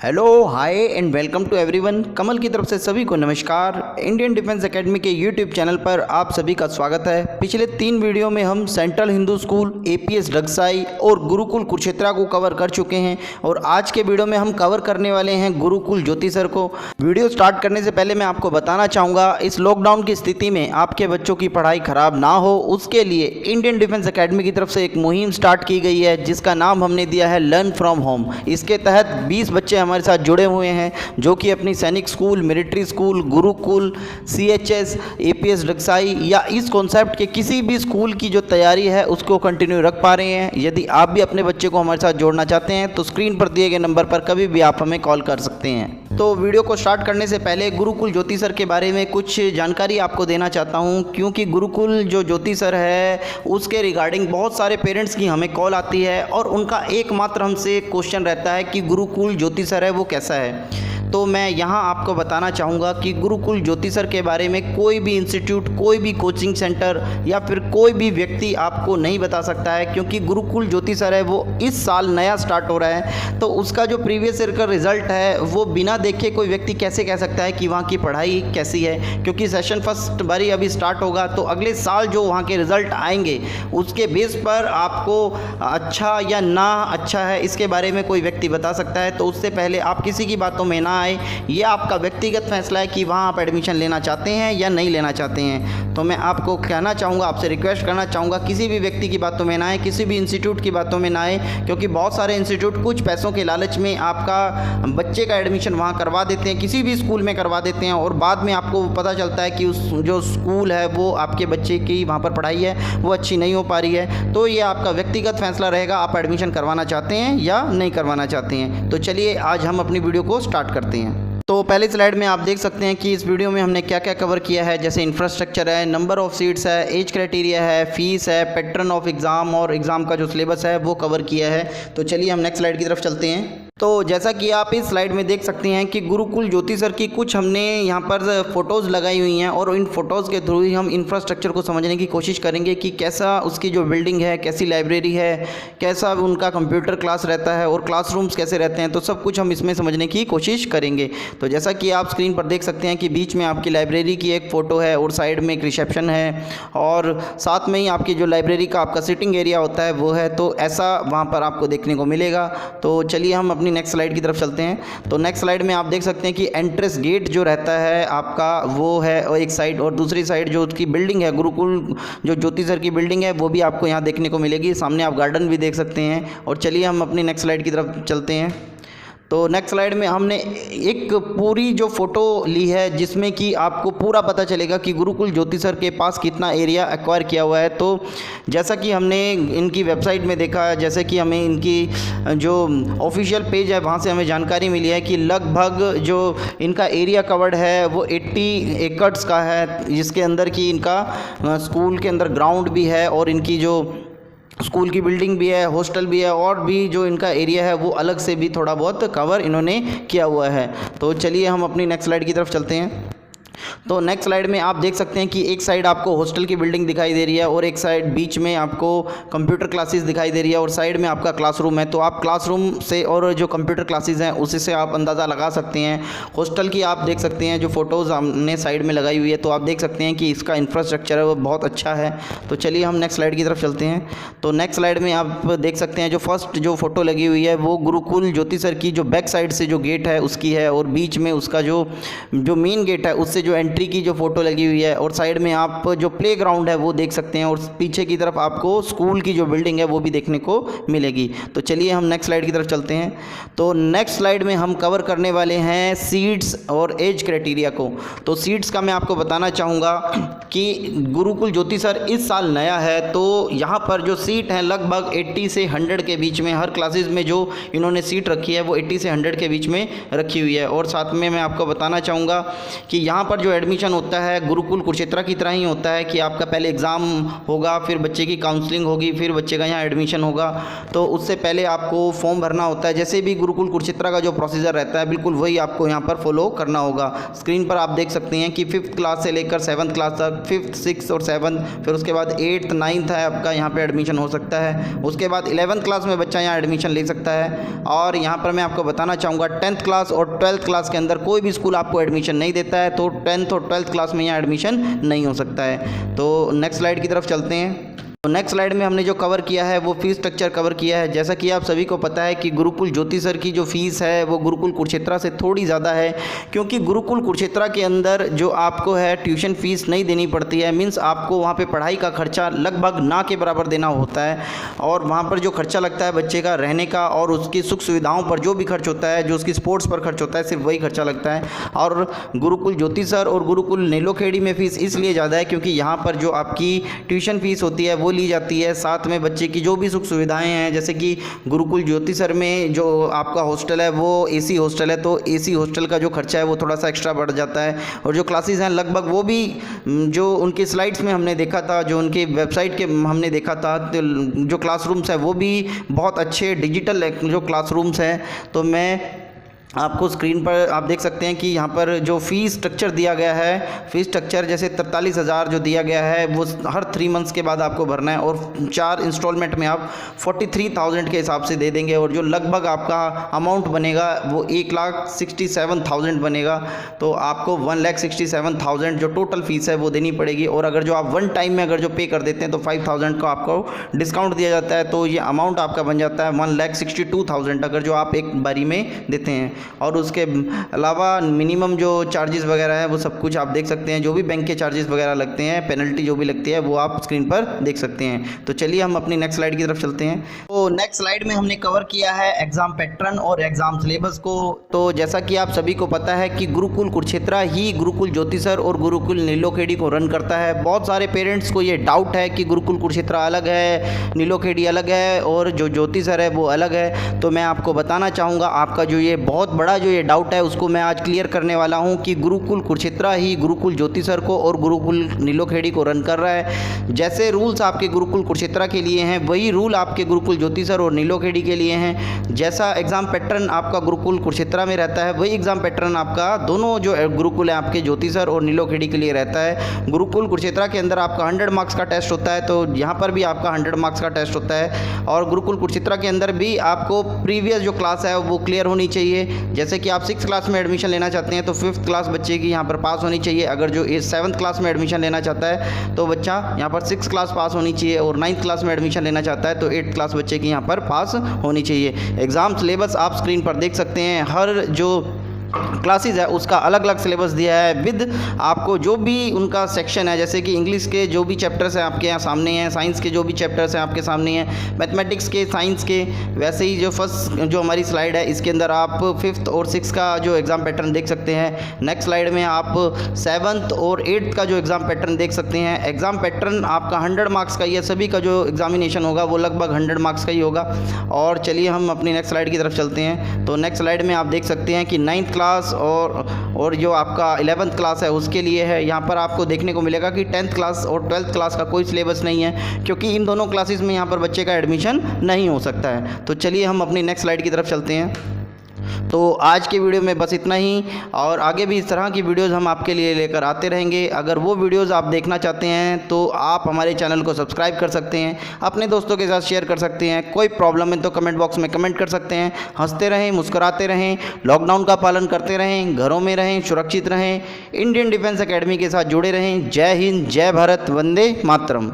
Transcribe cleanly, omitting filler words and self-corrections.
Hello hi and welcome to everyone. Kamal की तरफ से सभी को नमस्कार। इंडियन डिफेंस एकेडमी के यूट्यूब चैनल पर आप सभी का स्वागत है। पिछले 3 वीडियो में हम सेंट्रल हिंदू स्कूल, एपीएस ढगसाई और गुरुकुल कुरुक्षेत्रा को कवर कर चुके हैं और आज के वीडियो में हम कवर करने वाले हैं गुरुकुल ज्योति सर को। वीडियो स्टार्ट करने से पहले मैं आपको बताना चाहूँगा, इस लॉकडाउन की स्थिति में आपके बच्चों की पढ़ाई खराब ना हो उसके लिए इंडियन डिफेंस एकेडमी की तरफ से एक मुहिम स्टार्ट की गई है जिसका नाम हमने दिया है लर्न फ्रॉम होम। इसके तहत 20 बच्चे हमारे साथ जुड़े हुए हैं जो कि अपनी सैनिक school, military school, Gurukul, CHS, APS ढगसाई या इस कॉन्सेप्ट के किसी भी स्कूल की जो तैयारी है उसको कंटिन्यू रख पा रहे हैं। यदि आप भी अपने बच्चे को हमारे साथ जोड़ना चाहते हैं तो स्क्रीन पर दिए गए नंबर पर कभी भी आप हमें कॉल कर सकते हैं। तो वीडियो को स्टार्ट करने से पहले गुरुकुल ज्योति सर के बारे में कुछ जानकारी आपको देना चाहता हूं, क्योंकि गुरुकुल जो ज्योति सर है उसके रिगार्डिंग बहुत सारे पेरेंट्स की हमें कॉल आती है और उनका एकमात्र हमसे क्वेश्चन रहता है कि गुरुकुल ज्योति सर है वो कैसा है। तो मैं यहाँ आपको बताना चाहूँगा कि गुरुकुल ज्योति सर के बारे में कोई भी इंस्टीट्यूट, कोई भी कोचिंग सेंटर या फिर कोई भी व्यक्ति आपको नहीं बता सकता है, क्योंकि गुरुकुल ज्योति सर है वो इस साल नया स्टार्ट हो रहा है। तो उसका जो प्रीवियस ईयर का रिजल्ट है वो बिना देखे कोई व्यक्ति कैसे कह सकता है कि वहाँ की पढ़ाई कैसी है, क्योंकि सेशन फर्स्ट बारी अभी स्टार्ट होगा। तो अगले साल जो वहाँ के रिज़ल्ट आएंगे उसके बेस पर आपको अच्छा या ना अच्छा है इसके बारे में कोई व्यक्ति बता सकता है। तो उससे पहले आप किसी की बातों में ना आए, ये आपका व्यक्तिगत फैसला है कि वहाँ आप एडमिशन लेना चाहते हैं या नहीं लेना चाहते हैं। तो मैं आपको कहना चाहूँगा, आपसे रिक्वेस्ट करना चाहूँगा, किसी भी व्यक्ति की बातों में ना आए, किसी भी इंस्टीट्यूट की बातों में ना आए, क्योंकि बहुत सारे इंस्टीट्यूट कुछ पैसों के लालच में आपका बच्चे का एडमिशन वहाँ करवा देते हैं, किसी भी स्कूल में करवा देते हैं और बाद में आपको पता चलता है कि उस जो स्कूल है वो आपके बच्चे की वहाँ पर पढ़ाई है वो अच्छी नहीं हो पा रही है। तो ये आपका व्यक्तिगत फैसला रहेगा, आप एडमिशन करवाना चाहते हैं या नहीं करवाना चाहते हैं। तो चलिए आज हम अपनी वीडियो को स्टार्ट करते हैं। तो पहले स्लाइड में आप देख सकते हैं कि इस वीडियो में हमने क्या क्या कवर किया है, जैसे इंफ्रास्ट्रक्चर है, नंबर ऑफ़ सीट्स है, एज क्राइटेरिया है, फीस है, पैटर्न ऑफ एग्ज़ाम और एग्ज़ाम का जो सिलेबस है वो कवर किया है। तो चलिए हम नेक्स्ट स्लाइड की तरफ चलते हैं। तो जैसा कि आप इस स्लाइड में देख सकते हैं कि गुरुकुल ज्योति सर की कुछ हमने यहाँ पर फ़ोटोज़ लगाई हुई हैं और इन फ़ोटोज़ के थ्रू ही हम इंफ्रास्ट्रक्चर को समझने की कोशिश करेंगे कि कैसा उसकी जो बिल्डिंग है, कैसी लाइब्रेरी है, कैसा उनका कंप्यूटर क्लास रहता है और क्लासरूम्स कैसे रहते हैं। तो सब कुछ हम इसमें समझने की कोशिश करेंगे। तो जैसा कि आप स्क्रीन पर देख सकते हैं कि बीच में आपकी लाइब्रेरी की एक फ़ोटो है और साइड में एक रिसेप्शन है और साथ में ही आपकी जो लाइब्रेरी का आपका सिटिंग एरिया होता है वो है। तो ऐसा वहाँ पर आपको देखने को मिलेगा। तो चलिए हम अपनी नेक्स्ट स्लाइड की तरफ चलते हैं। तो नेक्स्ट स्लाइड में आप देख सकते हैं कि एंट्रेंस गेट जो रहता है आपका वो है और एक साइड, और दूसरी साइड जो उसकी बिल्डिंग है गुरुकुल जो ज्योति सर की बिल्डिंग है वो भी आपको यहाँ देखने को मिलेगी। सामने आप गार्डन भी देख सकते हैं। और चलिए हम अपनी नेक्स्ट स्लाइड की तरफ चलते हैं। तो नेक्स्ट स्लाइड में हमने एक पूरी जो फ़ोटो ली है जिसमें कि आपको पूरा पता चलेगा कि गुरुकुल ज्योति सर के पास कितना एरिया एक्वायर किया हुआ है। तो जैसा कि हमने इनकी वेबसाइट में देखा, जैसे कि हमें इनकी जो ऑफिशियल पेज है वहाँ से हमें जानकारी मिली है कि लगभग जो इनका एरिया कवर्ड है वो 80 एकड़्स का है, जिसके अंदर कि इनका स्कूल के अंदर ग्राउंड भी है और इनकी जो स्कूल की बिल्डिंग भी है, हॉस्टल भी है और भी जो इनका एरिया है वो अलग से भी थोड़ा बहुत कवर इन्होंने किया हुआ है। तो चलिए हम अपनी नेक्स्ट स्लाइड की तरफ चलते हैं। तो नेक्स्ट स्लाइड में आप देख सकते हैं कि एक साइड आपको हॉस्टल की बिल्डिंग दिखाई दे रही है और एक साइड बीच में आपको कंप्यूटर क्लासेस दिखाई दे रही है और साइड में आपका क्लासरूम है। तो आप क्लासरूम से और जो कंप्यूटर क्लासेस हैं उसी से आप अंदाज़ा लगा सकते हैं। हॉस्टल की आप देख सकते हैं जो फ़ोटोज़ हमने साइड में लगाई हुई है, तो आप देख सकते हैं कि इसका इंफ्रास्ट्रक्चर है वो बहुत अच्छा है। तो चलिए हम नेक्स्ट स्लाइड की तरफ चलते हैं। तो नेक्स्ट स्लाइड में आप देख सकते हैं जो फर्स्ट जो फ़ोटो लगी हुई है वो गुरुकुल ज्योति सर की जो बैक साइड से जो गेट है उसकी है और बीच में उसका जो मेन गेट है उससे जो एंट्री की जो फ़ोटो लगी हुई है और साइड में आप जो प्लेग्राउंड है वो देख सकते हैं और पीछे की तरफ आपको स्कूल की जो बिल्डिंग है वो भी देखने को मिलेगी। तो चलिए हम नेक्स्ट स्लाइड की तरफ चलते हैं। तो नेक्स्ट स्लाइड में हम कवर करने वाले हैं सीट्स और एज क्राइटेरिया को। तो सीट्स का मैं आपको बताना चाहूँगा कि गुरुकुल ज्योति सर इस साल नया है, तो यहाँ पर जो सीट है लगभग 80 से 100 के बीच में, हर क्लासेस में जो इन्होंने सीट रखी है वो 80 से 100 के बीच में रखी हुई है। और साथ में मैं आपको बताना चाहूँगा कि यहाँ पर पर जो एडमिशन होता है गुरुकुल कुरुक्षेत्र की तरह ही होता है कि आपका पहले एग्ज़ाम होगा, फिर बच्चे की काउंसलिंग होगी, फिर बच्चे का यहाँ एडमिशन होगा। तो उससे पहले आपको फॉर्म भरना होता है। जैसे भी गुरुकुल कुरुक्षेत्र का जो प्रोसीजर रहता है बिल्कुल वही आपको यहाँ पर फॉलो करना होगा। स्क्रीन पर आप देख सकते हैं कि 5th क्लास से लेकर 7th क्लास तक, 5th 6th और 7th, फिर उसके बाद 8th 9th है आपका यहाँ पे एडमिशन हो सकता है। उसके बाद 11th क्लास में बच्चा यहाँ एडमिशन ले सकता है। और यहाँ पर मैं आपको बताना चाहूँगा 10th क्लास और 12th क्लास के अंदर कोई भी स्कूल आपको एडमिशन नहीं देता है, तो 10th और 12th क्लास में यहाँ एडमिशन नहीं हो सकता है। तो नेक्स्ट स्लाइड की तरफ चलते हैं। तो नेक्स्ट स्लाइड में हमने जो कवर किया है वो फीस स्ट्रक्चर कवर किया है। जैसा कि आप सभी को पता है कि गुरुकुल ज्योति सर की जो फीस है वो गुरुकुल कुरुक्षेत्र से थोड़ी ज़्यादा है, क्योंकि गुरुकुल कुरुक्षेत्र के अंदर जो आपको है ट्यूशन फीस नहीं देनी पड़ती है। मीन्स आपको वहाँ पे पढ़ाई का खर्चा लगभग ना के बराबर देना होता है, और वहाँ पर जो खर्चा लगता है बच्चे का रहने का और उसकी सुख सुविधाओं पर जो भी खर्च होता है, जो उसकी स्पोर्ट्स पर खर्च होता है, सिर्फ वही खर्चा लगता है। और गुरुकुल ज्योति सर और गुरुकुल नीलोखेड़ी में फ़ीस इसलिए ज़्यादा है क्योंकि यहाँ पर जो आपकी ट्यूशन फ़ीस होती है वो ली जाती है, साथ में बच्चे की जो भी सुख सुविधाएं हैं। जैसे कि गुरुकुल ज्योति सर में जो आपका हॉस्टल है वो एसी हॉस्टल है, तो एसी हॉस्टल का जो खर्चा है वो थोड़ा सा एक्स्ट्रा बढ़ जाता है। और जो क्लासेस हैं लगभग वो भी जो उनके स्लाइड्स में हमने देखा था, जो उनके वेबसाइट के हमने देखा था, तो जो क्लासरूम्स है वो भी बहुत अच्छे डिजिटल जो क्लासरूम्स हैं। तो मैं आपको स्क्रीन पर आप देख सकते हैं कि यहाँ पर जो फ़ीस स्ट्रक्चर दिया गया है, फ़ीस स्ट्रक्चर जैसे 43,000 जो दिया गया है वो हर 3 मंथ्स के बाद आपको भरना है, और 4 इंस्टॉलमेंट में आप 43,000 के हिसाब से दे देंगे। और जो लगभग आपका अमाउंट बनेगा वो 1,67,000 बनेगा। तो आपको 1,67,000 जो टोटल फ़ीस है वो देनी पड़ेगी। और अगर जो आप वन टाइम में अगर जो पे कर देते हैं तो 5,000 का आपको डिस्काउंट दिया जाता है, तो ये अमाउंट आपका बन जाता है 1,62,000 अगर जो आप एक बारी में देते हैं। और उसके अलावा मिनिमम जो चार्जेस वगैरह है वो सब कुछ आप देख सकते हैं। जो भी बैंक के चार्जेस वगैरह लगते हैं, पेनल्टी जो भी लगती है वो आप स्क्रीन पर देख सकते हैं। तो चलिए हम अपनी नेक्स्ट स्लाइड की तरफ चलते हैं। तो नेक्स्ट स्लाइड में हमने कवर किया है एग्ज़ाम पैटर्न और एग्ज़ाम सिलेबस को। तो जैसा कि आप सभी को पता है कि गुरुकुल कुरुक्षेत्र ही गुरुकुल ज्योति सर और गुरुकुल नीलोखेड़ी को रन करता है। बहुत सारे पेरेंट्स को ये डाउट है कि गुरुकुल कुरुक्षेत्र अलग है, नीलोखेड़ी अलग है और जो ज्योति सर है वो अलग है। तो मैं आपको बताना चाहूँगा, आपका जो ये बहुत बड़ा जो ये डाउट है उसको मैं आज क्लियर करने वाला हूँ कि गुरुकुल कुरुक्षेत्र ही गुरुकुल ज्योति सर को और गुरुकुल नीलोखेड़ी को रन कर रहा है। जैसे रूल्स आपके गुरुकुल कुरुक्षेत्र के लिए हैं वही रूल आपके गुरुकुल ज्योति सर और नीलोखेड़ी के लिए हैं। जैसा एग्ज़ाम पैटर्न आपका गुरुकुल कुरुक्षेत्र में रहता है वही एग्ज़ाम पैटर्न आपका दोनों जो गुरुकुल है आपके ज्योति सर और नीलोखेड़ी के लिए रहता है। गुरुकुल कुरुक्षेत्र के अंदर आपका 100 मार्क्स का टेस्ट होता है, तो यहाँ पर भी आपका 100 मार्क्स का टेस्ट होता है। और गुरुकुल कुरुक्षेत्र के अंदर भी आपको प्रीवियस जो क्लास है वो क्लियर होनी चाहिए। जैसे कि आप 6th क्लास में एडमिशन लेना चाहते हैं तो 5th क्लास बच्चे की यहाँ पर पास होनी चाहिए। अगर जो 7th क्लास में एडमिशन लेना चाहता है तो बच्चा यहाँ पर 6th क्लास पास होनी चाहिए, और 9th क्लास में एडमिशन लेना चाहता है तो 8th क्लास बच्चे की यहाँ पर पास होनी चाहिए। एग्ज़ाम सिलेबस आप स्क्रीन पर देख सकते हैं। हर जो क्लासेस है उसका अलग अलग सिलेबस दिया है विद आपको जो भी उनका सेक्शन है। जैसे कि इंग्लिश के जो भी चैप्टर्स हैं आपके यहाँ सामने हैं, साइंस के जो भी चैप्टर्स हैं आपके सामने हैं, मैथमेटिक्स के, साइंस के। वैसे ही जो फर्स्ट जो हमारी स्लाइड है इसके अंदर आप 5th और 6th का जो एग्ज़ाम पैटर्न देख सकते हैं। नेक्स्ट स्लाइड में आप 7th और 8th का जो एग्ज़ाम पैटर्न देख सकते हैं। एग्ज़ाम पैटर्न आपका 100 मार्क्स का ही है, सभी का जो एग्जामिनेशन होगा वो लगभग 100 मार्क्स का ही होगा। और चलिए हम अपनी नेक्स्ट स्लाइड की तरफ चलते हैं। तो नेक्स्ट स्लाइड में आप देख सकते हैं कि 9th क्लास और जो आपका 11th क्लास है उसके लिए है। यहाँ पर आपको देखने को मिलेगा कि 10th क्लास और 12th क्लास का कोई सिलेबस नहीं है, क्योंकि इन दोनों क्लासेस में यहाँ पर बच्चे का एडमिशन नहीं हो सकता है। तो चलिए हम अपनी नेक्स्ट स्लाइड की तरफ चलते हैं। तो आज के वीडियो में बस इतना ही, और आगे भी इस तरह की वीडियोज़ हम आपके लिए लेकर आते रहेंगे। अगर वो वीडियोज़ आप देखना चाहते हैं तो आप हमारे चैनल को सब्सक्राइब कर सकते हैं, अपने दोस्तों के साथ शेयर कर सकते हैं। कोई प्रॉब्लम है तो कमेंट बॉक्स में कमेंट कर सकते हैं। हंसते रहें, मुस्कुराते रहें, लॉकडाउन का पालन करते रहें, घरों में रहें, सुरक्षित रहें, इंडियन डिफेंस एकेडमी के साथ जुड़े रहें। जय हिंद, जय भारत, वंदे मातरम।